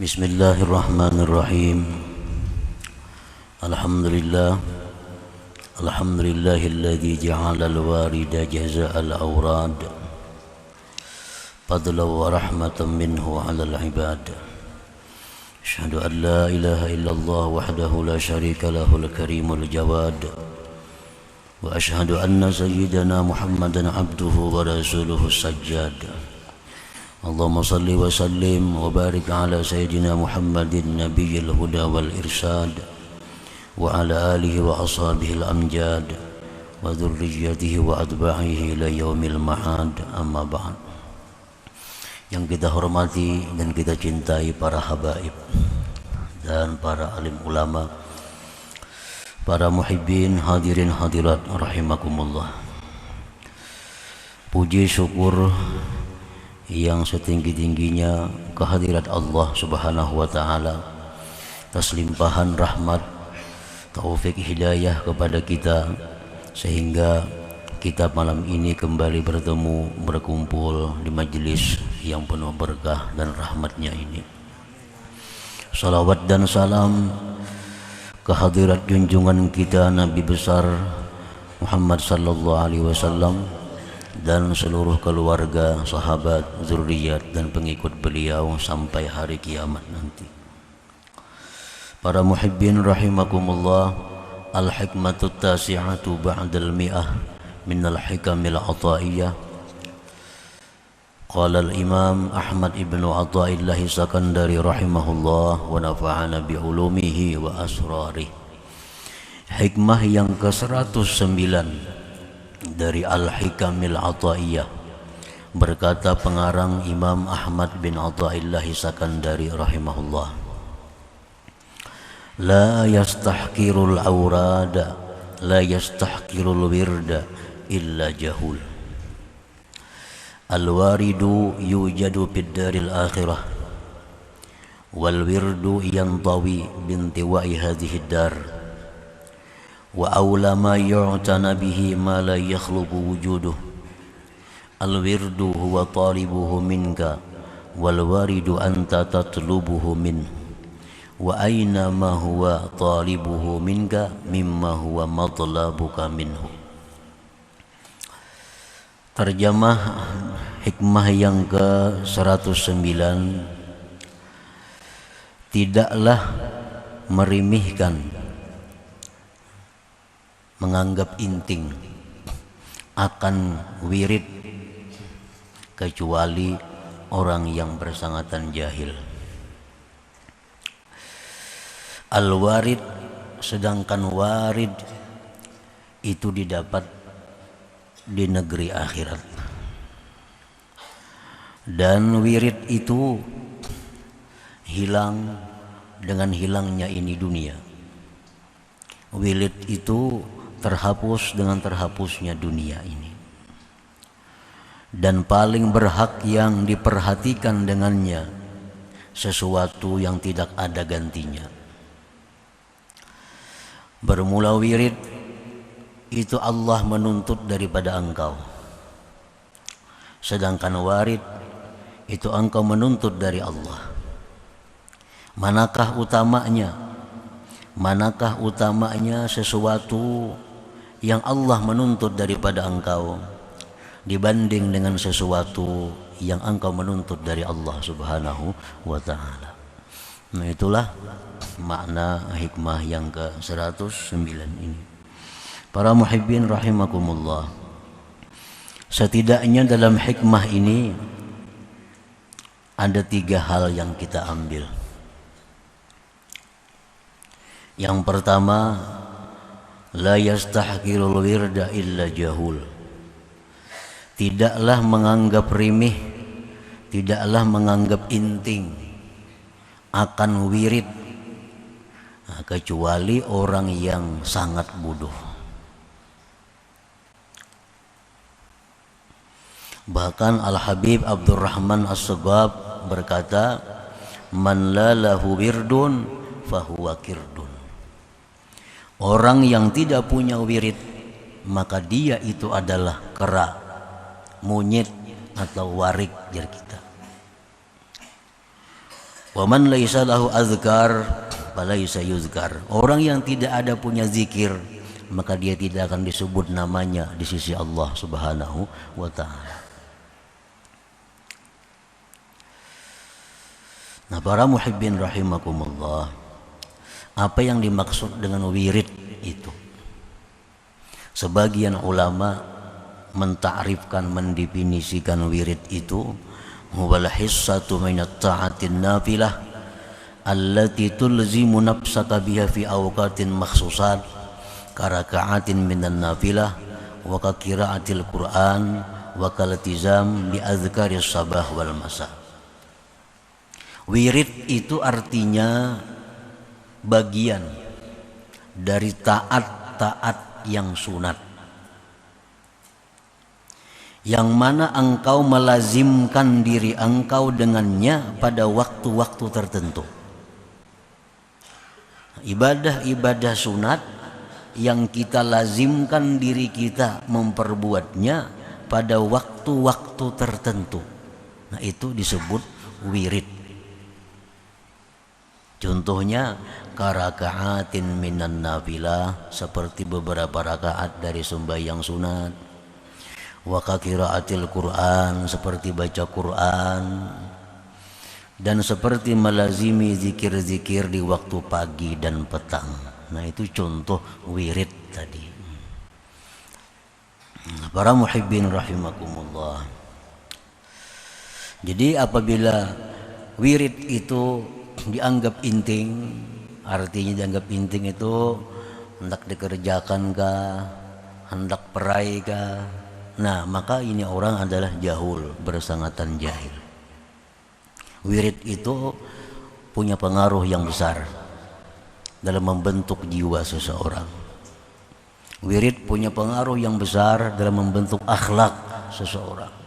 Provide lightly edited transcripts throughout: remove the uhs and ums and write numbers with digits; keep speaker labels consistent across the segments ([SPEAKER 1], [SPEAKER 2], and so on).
[SPEAKER 1] Bismillahirrahmanirrahim. Alhamdulillahilladzi ja'ala al-warida jaza'al awrad fadlan wa rahmatan minhu 'alal 'ibad. Asyhadu an la ilaha illallah wahdahu la syarika lahul karimul jawad. Wa asyhadu anna sayyidana Muhammadan 'abduhu wa rasuluhu sajjad. Allahumma salli wa sallim wa barik ala sayyidina Muhammadin nabiyil huda wal irsyad wa ala alihi wa ashabihi al-amjad wa dhurriyyatihi wa atba'ihi ila yaumil ma'ad, amma ba'd. Yang kita hormati dan kita cintai para habaib dan para alim ulama, para muhibbin hadirin hadirat rahimakumullah. Puji syukur yang setinggi-tingginya kehadirat Allah Subhanahu wa taala atas limpahan rahmat, taufik hidayah kepada kita sehingga kita malam ini kembali bertemu, berkumpul di majelis yang penuh berkah dan rahmatnya ini. Salawat dan salam kehadirat junjungan kita Nabi besar Muhammad sallallahu alaihi wasallam dan seluruh keluarga, sahabat, zuriat dan pengikut beliau sampai hari kiamat nanti. Para muhibbin rahimakumullah, al-hikmatut tasi'atu ba'dal mi'ah minal hikamil ata'iyah. Qala al-imam Ahmad ibn Athaillah Sakandari rahimahullah wa nafa'ana bi'ulumihi wa asrarih. Hikmah yang ke-109 dari Al-Hikamil Athaiyah, berkata pengarang Imam Ahmad bin Athaillah Sakandari rahimahullah, la yastahqirul awrada la yastahqirul wirda illa jahul. Al-waridu yujadu fid daril akhirah wal wirdu yantawi bintiwa'i hadhihi dar. Wa awla ma yu'tana bihi ma la yakhluqu wujuduh. Al-wirdu huwa talibuhu minka wal waridu anta tatlubuhu min. Wa aina ma huwa talibuhu minka mimma huwa matlabuka minhu. Terjemah hikmah yang ke-109, tidaklah merimihkan, menganggap inting akan wirid kecuali orang yang bersangatan jahil. Al-warid, sedangkan warid itu didapat di negeri akhirat, dan wirid itu hilang dengan hilangnya ini dunia. Wirid itu terhapus dengan terhapusnya dunia ini, dan paling berhak yang diperhatikan dengannya sesuatu yang tidak ada gantinya. Bermula wirid itu Allah menuntut daripada engkau, sedangkan warid itu engkau menuntut dari Allah. Manakah utamanya? Manakah utamanya sesuatu yang Allah menuntut daripada engkau dibanding dengan sesuatu yang engkau menuntut dari Allah Subhanahu wa ta'ala. Nah, itulah makna hikmah yang ke-109 ini. Para muhibbin rahimakumullah, setidaknya dalam hikmah ini ada 3 hal yang kita ambil. Yang pertama, la yastahqirul wirda illa jahul. Tidaklah menganggap rimih, tidaklah menganggap inting akan wirid kecuali orang yang sangat bodoh. Bahkan Al-Habib Abdurrahman As-Saghab berkata, man la lahu wirdun fahuwa kirdun. Orang yang tidak punya wirid, maka dia itu adalah kera, monyet atau warik jar kita. Wa man laisa lahu azkar falaisa yuzkar. Orang yang tidak ada punya zikir, maka dia tidak akan disebut namanya di sisi Allah Subhanahu wa taala. Nah, para muhibbin rahimakumullah, apa yang dimaksud dengan wirid itu? Sebagian ulama mentakrifkan, mendefinisikan wirid itu huwal hissatu minat ta'atin nafilah allati tulzimu nafsaka biha fi awqatin makhsusat karaka'atin minan nafilah wa kakiraatil Qur'an wa kalatizam bi azkaris sabah wal masa. Wirid itu artinya bagian dari taat-taat yang sunat, yang mana engkau melazimkan diri engkau dengannya pada waktu-waktu tertentu. Ibadah-ibadah sunat yang kita lazimkan diri kita memperbuatnya pada waktu-waktu tertentu. Nah, itu disebut wirid. Contohnya karakaatin minan nafilah, seperti beberapa rakaat dari sembahyang sunat. Wa qiraatil Qur'an, seperti baca Quran. Dan seperti melazimi zikir-zikir di waktu pagi dan petang. Nah, itu contoh wirid tadi. Para muhibbin rahimakumullah. Jadi apabila wirid itu dianggap inting, artinya dianggap inting itu hendak dikerjakan kah, hendak perai kah, nah maka ini orang adalah jahul, bersangatan jahil. Wirid itu punya pengaruh yang besar dalam membentuk jiwa seseorang. Wirid punya pengaruh yang besar dalam membentuk akhlak seseorang.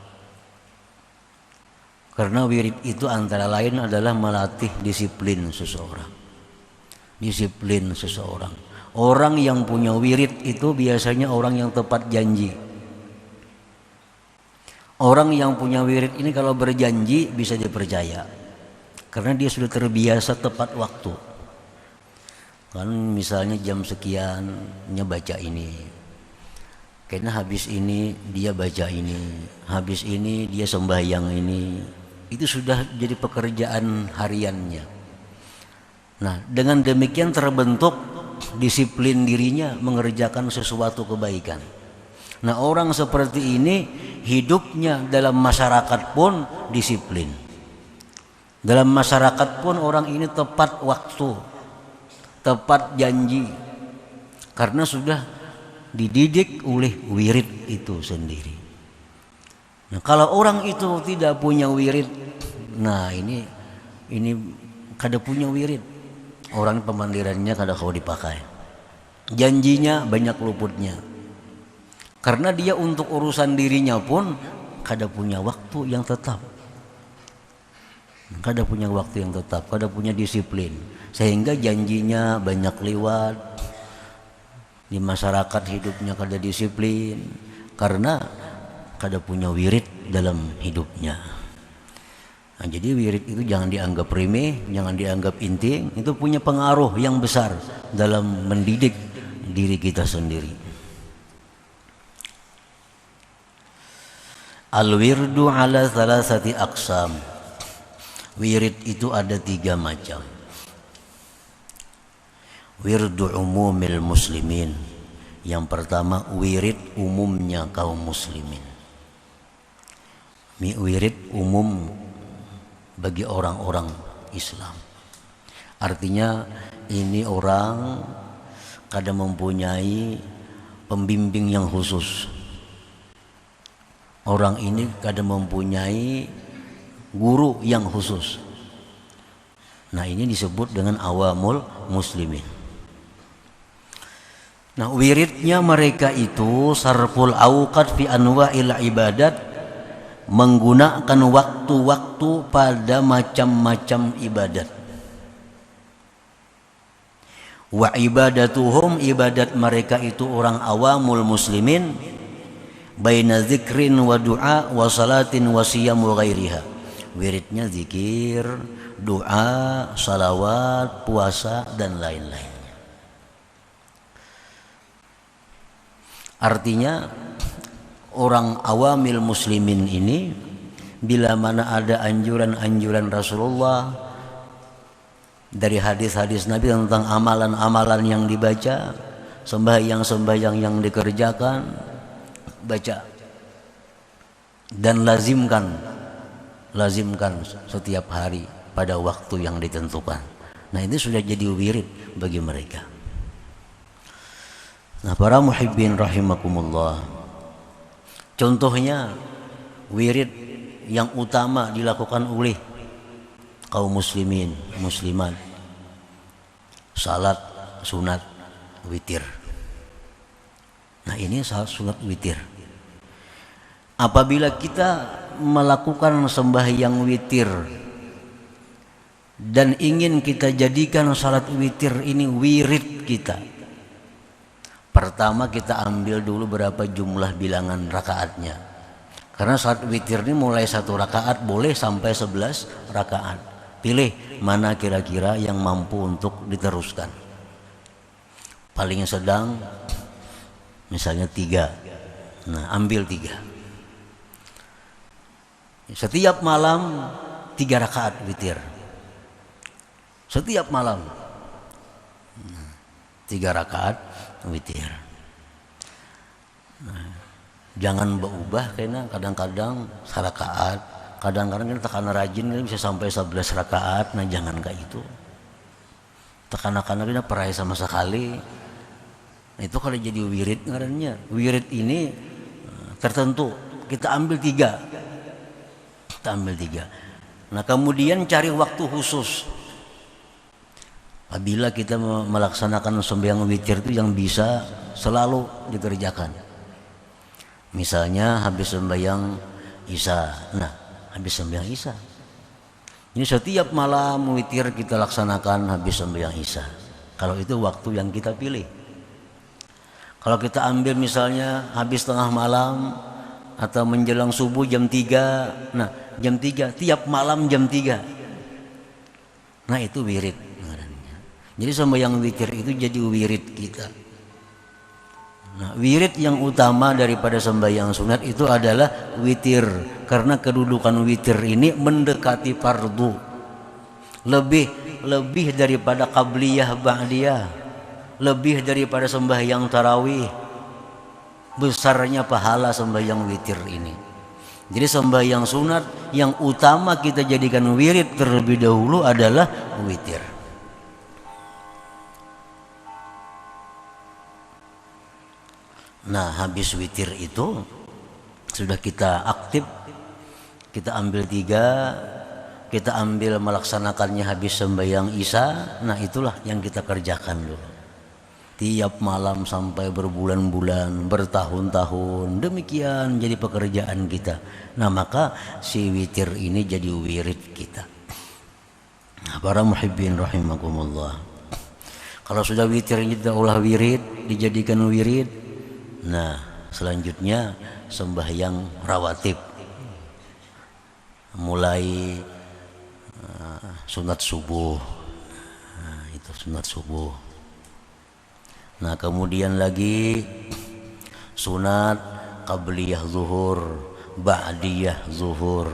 [SPEAKER 1] Karena wirid itu antara lain adalah melatih disiplin seseorang. Disiplin seseorang. Orang yang punya wirid itu biasanya orang yang tepat janji. Orang yang punya wirid ini kalau berjanji bisa dipercaya. Karena dia sudah terbiasa tepat waktu. Kan misalnya jam sekian dia baca ini. Karena habis ini dia baca ini. Habis ini dia sembahyang ini. Itu sudah jadi pekerjaan hariannya. Nah, dengan demikian terbentuk disiplin dirinya mengerjakan sesuatu kebaikan. Nah, orang seperti ini hidupnya dalam masyarakat pun disiplin. Dalam masyarakat pun orang ini tepat waktu, tepat janji. Karena sudah dididik oleh wirid itu sendiri. Nah, kalau orang itu tidak punya wirid, nah ini kada punya wirid. Orang pemandirannya kada kau dipakai. Janjinya banyak luputnya. Karena dia untuk urusan dirinya pun kada punya waktu yang tetap. Kada punya waktu yang tetap, kada punya disiplin. Sehingga janjinya banyak lewat. Di masyarakat hidupnya kada disiplin. Karena kada punya wirid dalam hidupnya. Nah, jadi wirid itu jangan dianggap remeh, jangan dianggap inting. Itu punya pengaruh yang besar dalam mendidik diri kita sendiri. Al-wirdu ala thalathati aqsam. Wirid itu ada 3 macam. Wirdu umumil muslimin. Yang pertama wirid umumnya kaum muslimin. Wirid umum bagi orang-orang Islam. Artinya ini orang kada mempunyai pembimbing yang khusus. Orang ini kada mempunyai guru yang khusus. Nah, ini disebut dengan awamul muslimin. Nah, wiridnya mereka itu sarful awqat fi anwa'il ibadat, menggunakan waktu-waktu pada macam-macam ibadat. Wa ibadatuhum, ibadat mereka itu orang awamul muslimin, baina zikrin wa du'a wa salatin wa siyam wa ghairiha, Wiridnya zikir, doa, salawat, puasa, dan lain-lainnya. Artinya orang awamil muslimin ini bila mana ada anjuran-anjuran Rasulullah dari hadis-hadis Nabi tentang amalan-amalan yang dibaca, sembahyang-sembahyang yang dikerjakan, baca dan lazimkan setiap hari pada waktu yang ditentukan. Nah, ini sudah jadi wirid bagi mereka. Nah, para muhibbin rahimakumullah, contohnya wirid yang utama dilakukan oleh kaum muslimin, muslimat, salat sunat witir. Nah, ini salat sunat witir. Apabila kita melakukan sembahyang witir dan ingin kita jadikan salat witir ini wirid kita, pertama kita ambil dulu berapa jumlah bilangan rakaatnya. Karena salat witir ini mulai 1 rakaat boleh sampai 11 rakaat. Pilih mana kira-kira yang mampu untuk diteruskan. Paling sedang misalnya 3. Nah, ambil 3. Setiap malam 3 rakaat witir. Setiap malam 3 rakaat witir. Nah, jangan berubah karena kadang-kadang sarakaat, kadang-kadang kita karena rajin bisa sampai 11 rakaat. Nah, jangan kayak itu. Tekanan-tekanan kita perai sama sekali. Nah, itu kalau jadi wirid ngarannya. Wirid ini tertentu, kita ambil 3. Nah, kemudian cari waktu khusus. Apabila kita melaksanakan sembahyang witir itu yang bisa selalu dikerjakan. Misalnya habis sembahyang Isya. Nah, habis sembahyang Isya. Ini setiap malam witir kita laksanakan habis sembahyang Isya. Kalau itu waktu yang kita pilih. Kalau kita ambil misalnya habis tengah malam atau menjelang subuh jam 3. Nah, jam 3 tiap malam jam 3. Nah, itu wirid. Jadi sembahyang witir itu jadi wirid kita. Nah, wirid yang utama daripada sembahyang sunat itu adalah witir, karena kedudukan witir ini mendekati fardu. Lebih daripada qabliyah ba'diyah, lebih daripada sembahyang tarawih. Besarnya pahala sembahyang witir ini. Jadi sembahyang sunat yang utama kita jadikan wirid terlebih dahulu adalah witir. Nah, habis witir itu sudah kita aktif, kita ambil 3, kita ambil melaksanakannya habis sembahyang Isya. Nah, itulah yang kita kerjakan dulu. Tiap malam sampai berbulan-bulan, bertahun-tahun, demikian jadi pekerjaan kita. Nah, maka si witir ini jadi wirid kita. Nah, para muhibbin rahimakumullah, kalau sudah witir kita olah wirid, dijadikan wirid. Nah, selanjutnya sembahyang rawatib. Mulai sunat subuh. Nah, itu sunat subuh. Nah, kemudian lagi sunat qabliyah zuhur, ba'diyah zuhur.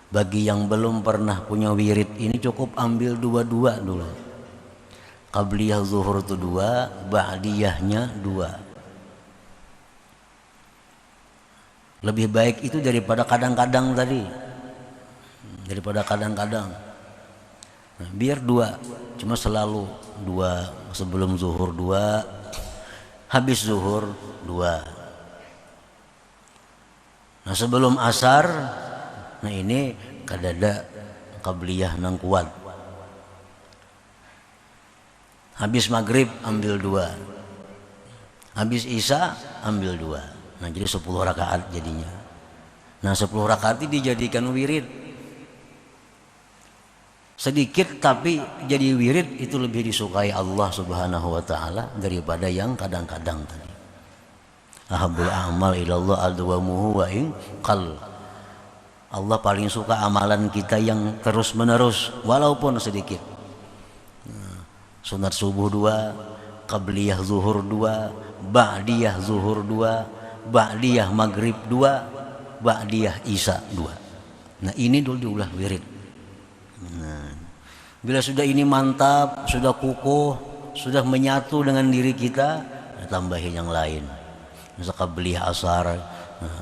[SPEAKER 1] Bagi yang belum pernah punya wirid ini cukup ambil 2 dulu. Qabliyah zuhur itu 2, ba'diyahnya 2. Lebih baik itu daripada kadang-kadang tadi. Daripada kadang-kadang. Nah, biar 2, cuma selalu 2, sebelum zuhur 2, habis zuhur 2. Nah, sebelum asar, nah ini kadada qabliyah nang kuat. Habis maghrib ambil 2, habis isya ambil 2. Nah, jadi 10 rakaat jadinya. Nah, 10 rakaat ini dijadikan wirid. Sedikit tapi jadi wirid itu lebih disukai Allah Subhanahu wa taala daripada yang kadang-kadang tadi. Ahabbul a'mal ilallah adwamuhu wa in qall. Allah paling suka amalan kita yang terus menerus walaupun sedikit. Sunat subuh 2, qabliyah zuhur 2, ba'diyah zuhur 2, ba'diyah maghrib 2, ba'diyah isya 2. Nah ini dulu diulah wirid. Nah, bila sudah ini mantap, sudah kukuh, sudah menyatu dengan diri kita, tambahin yang lain. Misalkan qabliyah asar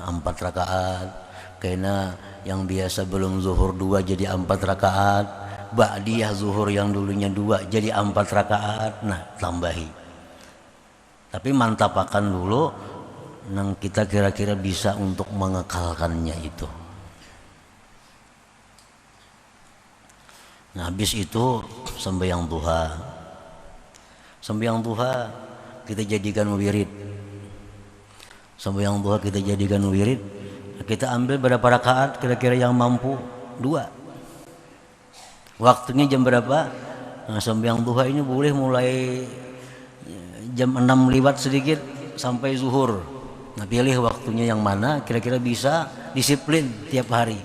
[SPEAKER 1] 4 rakaat, karena yang biasa belum zuhur 2 jadi 4 rakaat, ba'diyah zuhur yang dulunya 2 jadi 4 rakaat. Nah tambahi, tapi mantapakan dulu yang kita kira-kira bisa untuk mengekalkannya itu. Nah habis itu sembahyang duha. Sembahyang duha kita jadikan wirid. Sembahyang duha kita jadikan wirid. Kita ambil berapa rakaat kira-kira yang mampu? 2. Waktunya jam berapa? Nah, sembahyang duha ini boleh mulai jam 6 lewat sedikit sampai zuhur. Nah pilih waktunya yang mana kira-kira bisa disiplin tiap hari.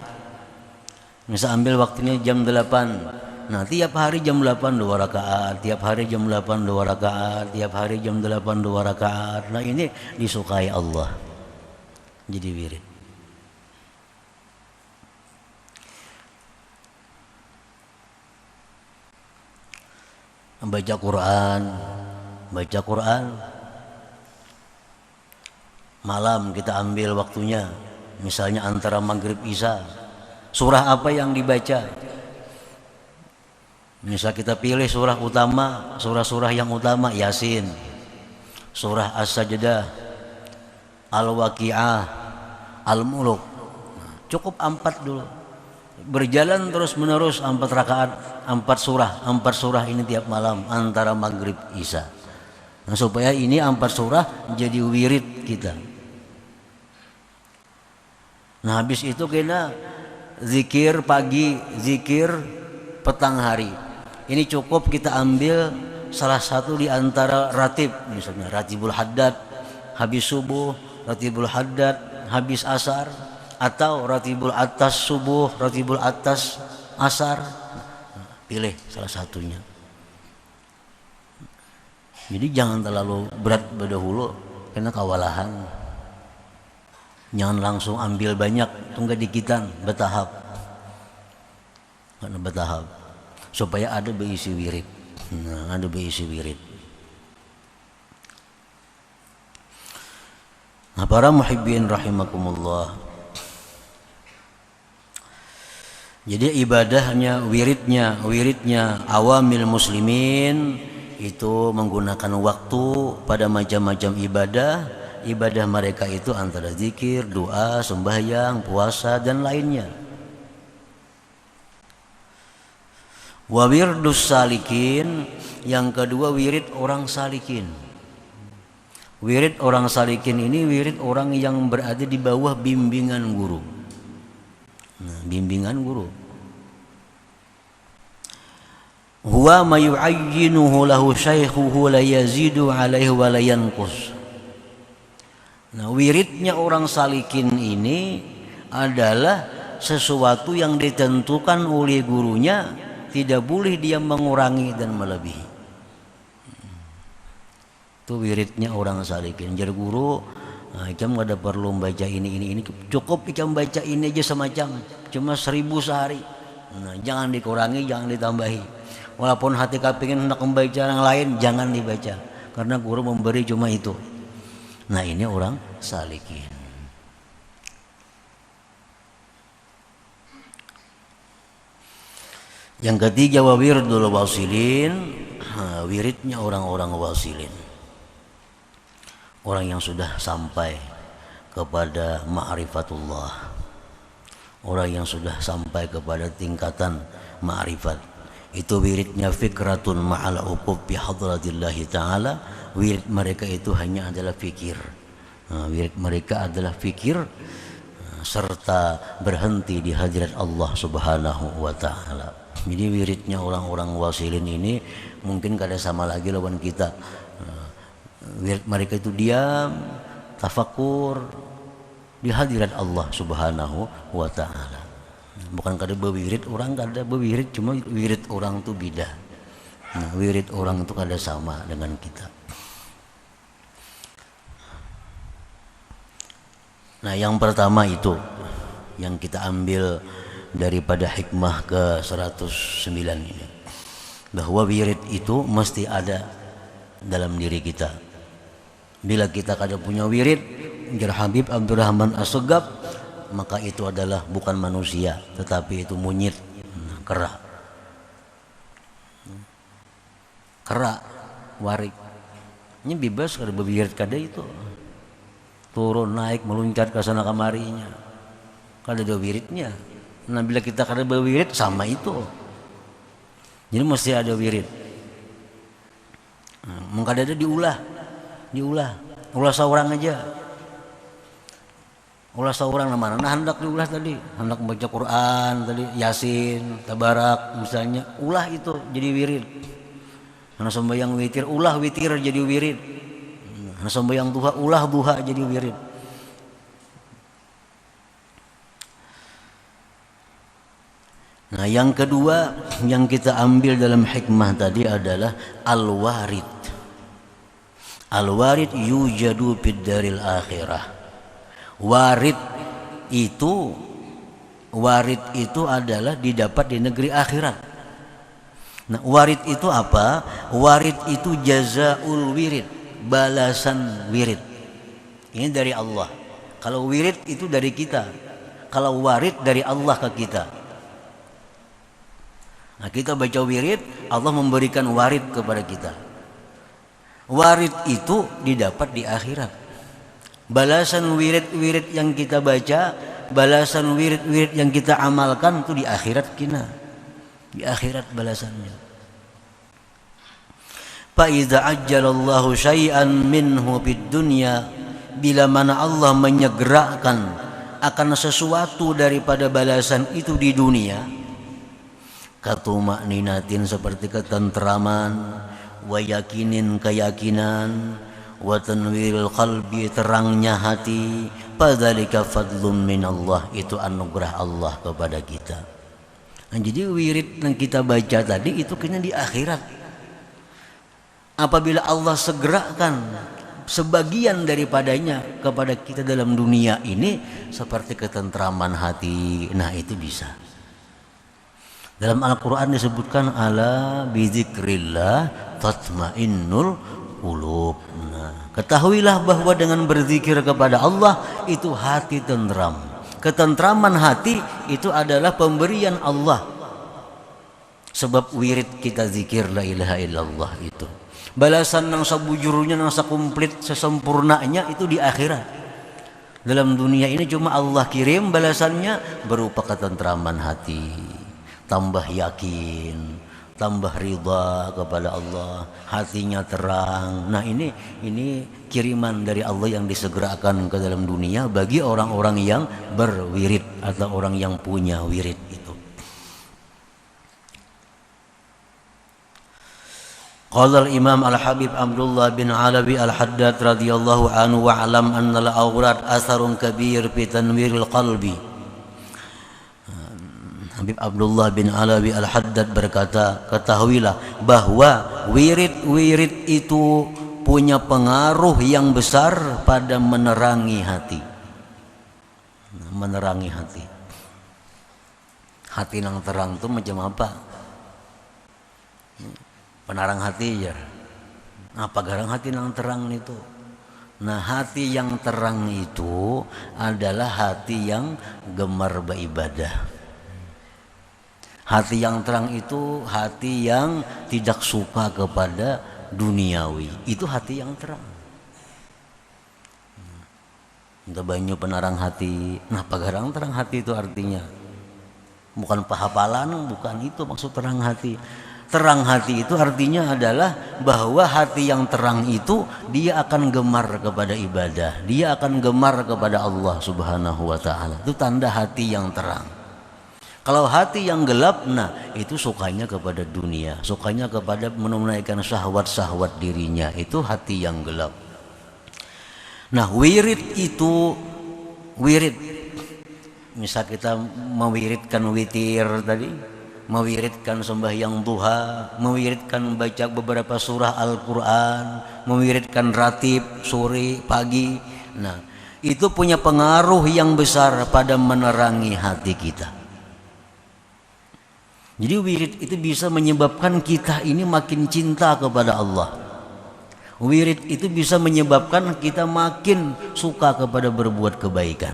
[SPEAKER 1] Misal ambil waktunya jam 8. Nah tiap hari jam 8 2 rakaat, tiap hari jam 8 2 rakaat, tiap hari jam 8 2 rakaat. Nah ini disukai Allah. Jadi wirid. Baca Quran malam kita ambil waktunya, misalnya antara maghrib isya. Surah apa yang dibaca? Misal kita pilih surah utama, surah-surah yang utama Yasin, surah As-Sajdah, Al-Waqi'ah, Al-Muluk. Cukup 4 dulu. Berjalan terus menerus 4 rakaat, 4 surah ini tiap malam antara maghrib isya. Nah, supaya ini 4 surah jadi wirid kita. Nah habis itu kena zikir pagi, zikir petang hari. Ini cukup kita ambil salah satu di antara ratib, misalnya ratibul haddad habis subuh, ratibul haddad habis asar, atau ratibul atas subuh, ratibul atas asar. Pilih salah satunya. Jadi jangan terlalu berat berdahulu karena kewalahan. Jangan langsung ambil banyak, tunggu dikitan, bertahap. Karena bertahap supaya ada berisi wirid. Nah, ada berisi wirid. Nah, para muhibbin rahimakumullah. Jadi ibadahnya, wiridnya awamil muslimin itu menggunakan waktu pada macam-macam ibadah. Ibadah mereka itu antara zikir, doa, sembahyang, puasa dan lainnya. Wa wirdus salikin, yang kedua wirid orang salikin. Wirid orang salikin ini wirid orang yang berada di bawah bimbingan guru. Nah, bimbingan guru. Huwa ma yu'ayyinuhu lahu syaikhuhu la yazidu alaihi wa la yanqus. Nah, wiridnya orang salikin ini adalah sesuatu yang ditentukan oleh gurunya, tidak boleh dia mengurangi dan melebihi. Itu wiridnya orang salikin. Jadi guru, nah, ikam gak ada perlu baca ini. Cukup ikam baca ini aja semacam, cuma 1000 sehari. Nah, jangan dikurangi, jangan ditambahi. Walaupun hati kepingin hendak membaca yang lain, jangan dibaca. Karena guru memberi cuma itu. Nah ini orang salikin. Yang ketiga wa wirdul wasilin, wiridnya orang-orang wasilin. Orang yang sudah sampai kepada ma'rifatullah. Orang yang sudah sampai kepada tingkatan ma'rifat. Itu wiridnya fikratun ma'al uqub bi hadratillahi ta'ala. Wirid mereka itu hanya adalah fikir. Wirid mereka adalah fikir serta berhenti di hadirat Allah Subhanahu wa ta'ala. Jadi wiridnya orang-orang wasilin ini mungkin kada sama lagi lawan kita. Wirid mereka itu diam, tafakur di hadirat Allah Subhanahu wa ta'ala. Bukan kada bewirid orang, kada bewirid, cuma wirid orang tuh beda. Nah, wirid orang itu kada sama dengan kita. Nah, yang pertama itu yang kita ambil daripada hikmah ke 109 ini, bahwa wirid itu mesti ada dalam diri kita. Bila kita kada punya wirid, jar Habib Abdurrahman As-Segaf, maka itu adalah bukan manusia, tetapi itu monyet, kera. Kera, warik. Ini bebas kada berwirid kada itu. Turun naik meluncat ke sana kemarinya. Kada ada wiridnya. Nah, bila kita kada berwirid sama itu. Jadi mesti ada wirid. Mengkada ada diulah. Ulah seorang aja. Ulah seorang mana? Nah, hendak diulah tadi, hendak membaca Quran tadi, Yasin, Tabarak misalnya, ulah itu jadi wirid. Karena sembahyang witir, ulah witir jadi wirid. Karena sembahyang duha, ulah duha jadi wirid. Nah, yang kedua yang kita ambil dalam hikmah tadi adalah al-warid. Al-warid yujadu fid daril akhirah. Warid itu adalah didapat di negeri akhirat. Nah, warid itu apa? Warid itu jazaul wirid, balasan wirid. Ini dari Allah. Kalau wirid itu dari kita. Kalau warid dari Allah ke kita. Nah, kita baca wirid, Allah memberikan warid kepada kita. Warid itu didapat di akhirat. Balasan wirid-wirid yang kita baca, balasan wirid-wirid yang kita amalkan itu di akhirat kita. Di akhirat balasannya. Fa idza ajjalallahu syai'an minhu fid dunya, bila mana Allah menyegerakan akan sesuatu daripada balasan itu di dunia, katuma'ninatin seperti ketentraman, wa yakinin keyakinan, wa tanwiril qalbi terangnya hati, fadzalika fadlun minallah, itu anugerah Allah kepada kita. Nah, jadi wirid yang kita baca tadi itu kena di akhirat. Apabila Allah segerakan sebagian daripadanya kepada kita dalam dunia ini seperti ketentraman hati, nah itu bisa. Dalam Al-Quran disebutkan ala bizikrillah tatmainnul qulub. Nah, ketahuilah bahwa dengan berzikir kepada Allah itu hati tentram. Ketentraman hati itu adalah pemberian Allah. Sebab wirid kita zikir la ilaha illallah itu. Balasan yang sebujurnya, yang sekumplit, sesempurnanya itu di akhirat. Dalam dunia ini cuma Allah kirim balasannya berupa ketentraman hati. Tambah yakin, tambah ridha kepada Allah, hatinya terang. Nah, ini kiriman dari Allah yang disegerakan ke dalam dunia bagi orang-orang yang berwirid atau orang yang punya wirid itu. Qala al-Imam Al-Habib Abdullah bin Alawi Al-Haddad radhiyallahu anhu wa alam anna al-awrad asarun kabir fi tanwiril qalbi. Habib Abdullah bin Alawi Al-Haddad berkata, ketahuilah bahwa wirid-wirid itu punya pengaruh yang besar pada menerangi hati. Menerangi hati. Hati yang terang itu macam apa? Penarang hati ya. Apa garang hati yang terang itu? Nah, hati yang terang itu adalah hati yang gemar beribadah. Hati yang terang itu hati yang tidak suka kepada duniawi. Itu hati yang terang. Entah banyak penarang hati. Nah, pagarang terang hati itu artinya bukan pahapalan, bukan itu maksud terang hati. Terang hati itu artinya adalah bahwa hati yang terang itu dia akan gemar kepada ibadah. Dia akan gemar kepada Allah Subhanahu wa ta'ala. Itu tanda hati yang terang. Kalau hati yang gelap, nah itu sukanya kepada dunia, sukanya kepada menunaikan syahwat-syahwat dirinya. Itu hati yang gelap. Nah, wirid itu wirid Misal kita mewiridkan witir tadi, mewiridkan sembahyang duha, mewiridkan baca beberapa surah Al-Quran, mewiridkan ratib sore pagi. Nah, itu punya pengaruh yang besar pada menerangi hati kita. Jadi wirid itu bisa menyebabkan kita ini makin cinta kepada Allah. Wirid itu bisa menyebabkan kita makin suka kepada berbuat kebaikan.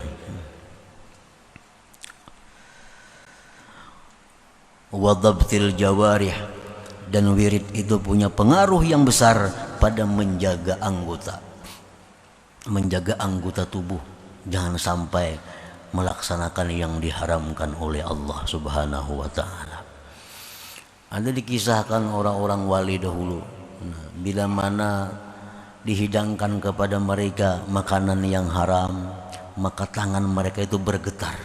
[SPEAKER 1] Wadabtil jawarih, dan wirid itu punya pengaruh yang besar pada menjaga anggota tubuh, jangan sampai melaksanakan yang diharamkan oleh Allah Subhanahu wa taala. Ada dikisahkan orang-orang wali dahulu, bila mana dihidangkan kepada mereka makanan yang haram, maka tangan mereka itu bergetar,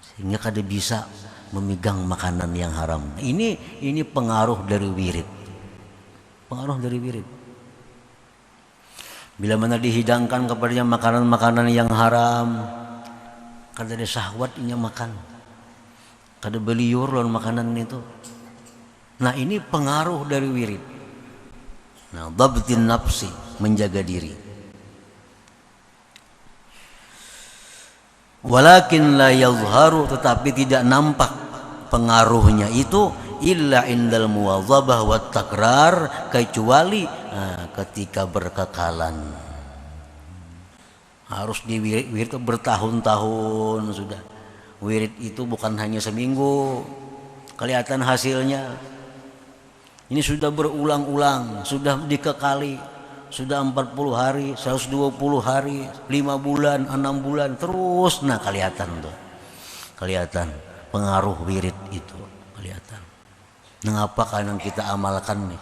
[SPEAKER 1] sehingga kada bisa memegang makanan yang haram. Ini pengaruh dari wirid. Pengaruh dari wirid. Bila mana dihidangkan kepadanya makanan-makanan yang haram, kada ada syahwatnya makan, kada beliur lawan makanan itu. Nah, ini pengaruh dari wirid. Nah, dhabtin nafsi, menjaga diri. Walakin la yazharu, tetapi tidak nampak pengaruhnya itu illa indal muwadzabah wa takrar, kecuali ketika berkekalan. Harus diwirid bertahun-tahun sudah. Wirid itu bukan hanya seminggu kelihatan hasilnya. Ini sudah berulang-ulang, sudah dikekali, sudah 40 hari, 120 hari, 5 bulan, 6 bulan terus. Nah, kelihatan tuh. Kelihatan pengaruh wirid itu, kelihatan. Mengapa kadang kita amalkan nih?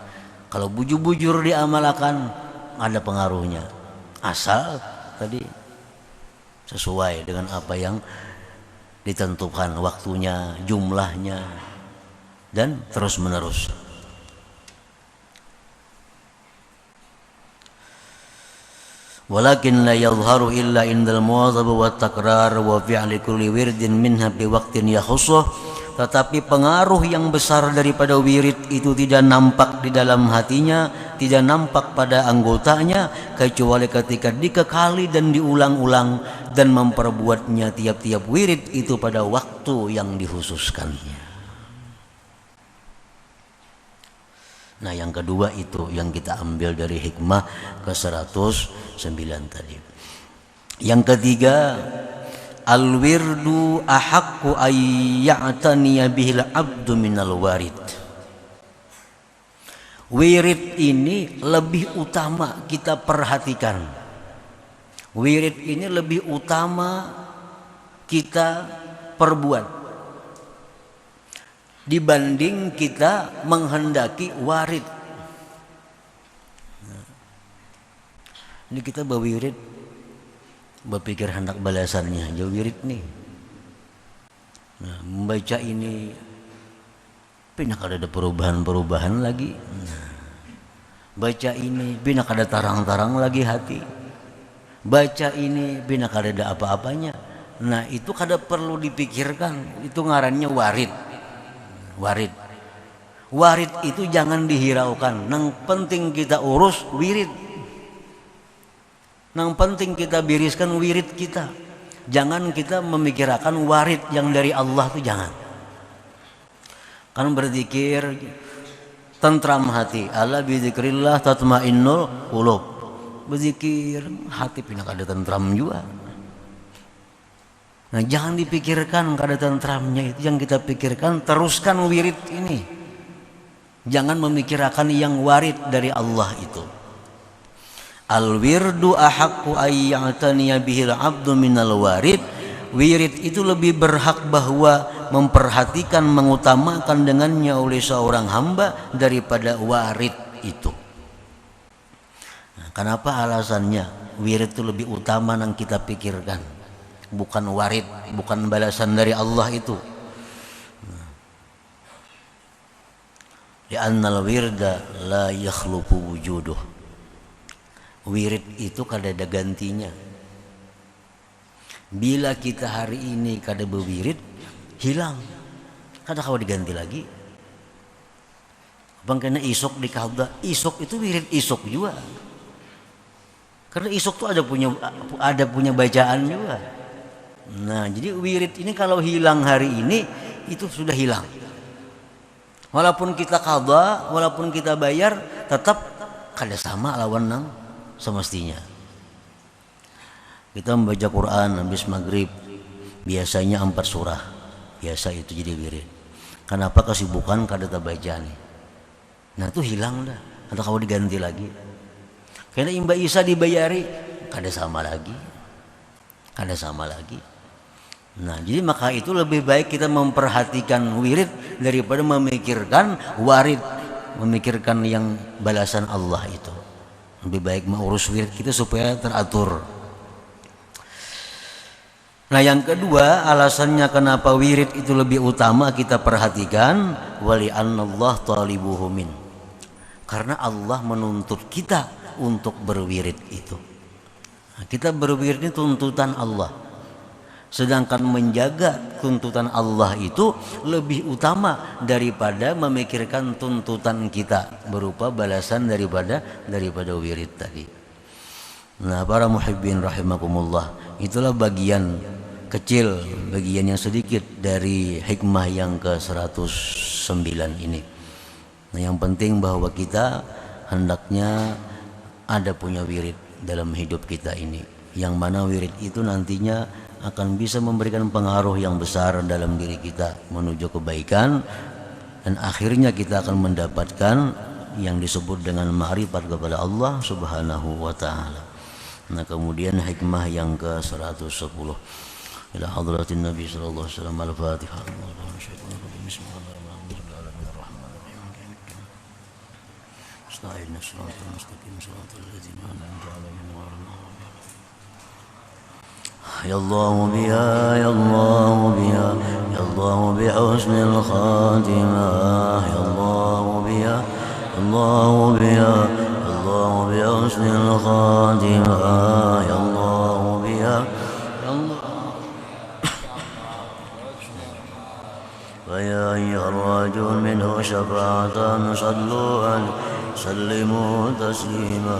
[SPEAKER 1] Kalau bujur-bujur diamalkan ada pengaruhnya. Asal tadi sesuai dengan apa yang ditentukan waktunya, jumlahnya, dan terus menerus. Walakin la yadhharu illa indal muwadzabah wa takrar wa fi'li kulli wirdin minha bi waqtin yakhussuh. Tetapi pengaruh yang besar daripada wirid itu tidak nampak di dalam hatinya, tidak nampak pada anggotanya, kecuali ketika dikekali dan diulang-ulang dan memperbuatnya tiap-tiap wirid itu pada waktu yang dikhususkannya. Nah, yang kedua itu yang kita ambil dari hikmah ke-109 tadi. Yang ketiga, al-wirdu ahaqqu ayya'taniya bihil abdu minal warid. Wirid ini lebih utama kita perhatikan. Wirid ini lebih utama kita perbuat dibanding kita menghendaki warid. Ini kita berwirid, berpikir hendak balasannya, jauh wirid nih. Nah, membaca ini, pindah ada perubahan-perubahan lagi. Nah, baca ini, pindah ada tarang-tarang lagi hati. Baca ini, pindah ada apa-apanya. Nah, itu kada perlu dipikirkan, itu ngarannya warid. Warid itu jangan dihiraukan. Nang penting kita urus wirid. Nang penting kita biriskan wirid kita. Jangan kita memikirkan warid yang dari Allah itu, jangan. Kan berzikir tentram hati. Ala bizikrillah tatmainnul qulub. Berzikir hati pindah ada tentram juga. Nah, jangan dipikirkan kada tentramnya itu, yang kita pikirkan teruskan wirid ini. Jangan memikirkan yang warid dari Allah itu. Al-wirdu ahaqqu ayya'taniya bihil abdu minal warid. Wirid itu lebih berhak bahwa memperhatikan, mengutamakan dengannya oleh seorang hamba daripada warid itu. Nah, kenapa alasannya? Wirid itu lebih utama yang kita pikirkan, bukan warid, bukan balasan dari Allah itu. Li'annal wirda la yakhluqu wujuduh. Wirid itu kada ada gantinya. Bila kita hari ini kada berwirid, hilang. Kada kau diganti lagi. Bang kena isok di kada, isok itu wirid isok juga. Karena isok itu ada punya bacaan juga. Nah, jadi wirid ini kalau hilang hari ini itu sudah hilang. Walaupun kita qadha, walaupun kita bayar, tetap kada sama lawan nang semestinya. Kita membaca Quran habis maghrib biasanya 4 surah. Biasa itu jadi wirid. Kenapa kesibukan kada baca nih? Nah, itu hilang dah. Atau kau diganti lagi. Karena Imba Isa dibayari kada sama lagi. Kada sama lagi. Nah, jadi maka itu lebih baik kita memperhatikan wirid daripada memikirkan warid, memikirkan yang balasan Allah itu. Lebih baik mengurus wirid kita supaya teratur. Nah, yang kedua alasannya kenapa wirid itu lebih utama kita perhatikan, wali annallah talibuhu min. Karena Allah menuntut kita untuk berwirid itu. Nah, kita berwirid ini tuntutan Allah. Sedangkan menjaga tuntutan Allah itu lebih utama daripada memikirkan tuntutan kita berupa balasan daripada wirid tadi. Nah, para muhibbin rahimakumullah, itulah bagian kecil, bagian yang sedikit dari hikmah yang ke-109 ini. Nah, yang penting bahwa kita hendaknya ada punya wirid dalam hidup kita ini, yang mana wirid itu nantinya akan bisa memberikan pengaruh yang besar dalam diri kita menuju kebaikan, dan akhirnya kita akan mendapatkan yang disebut dengan ma'rifat kepada Allah Subhanahu wa taala. Nah, kemudian hikmah yang ke-110 ila hadratin Nabi sallallahu alaihi wasallam. Al-Fatihah. يا الله بها يا الله بها يا الله بحسن الخاتمة يا الله بها يا الله بها يا الله بحسن الخاتمة يا الله بها يا الله. فيا أيها الرجل منه شفاعة صلوا عليه سلموا تسليما.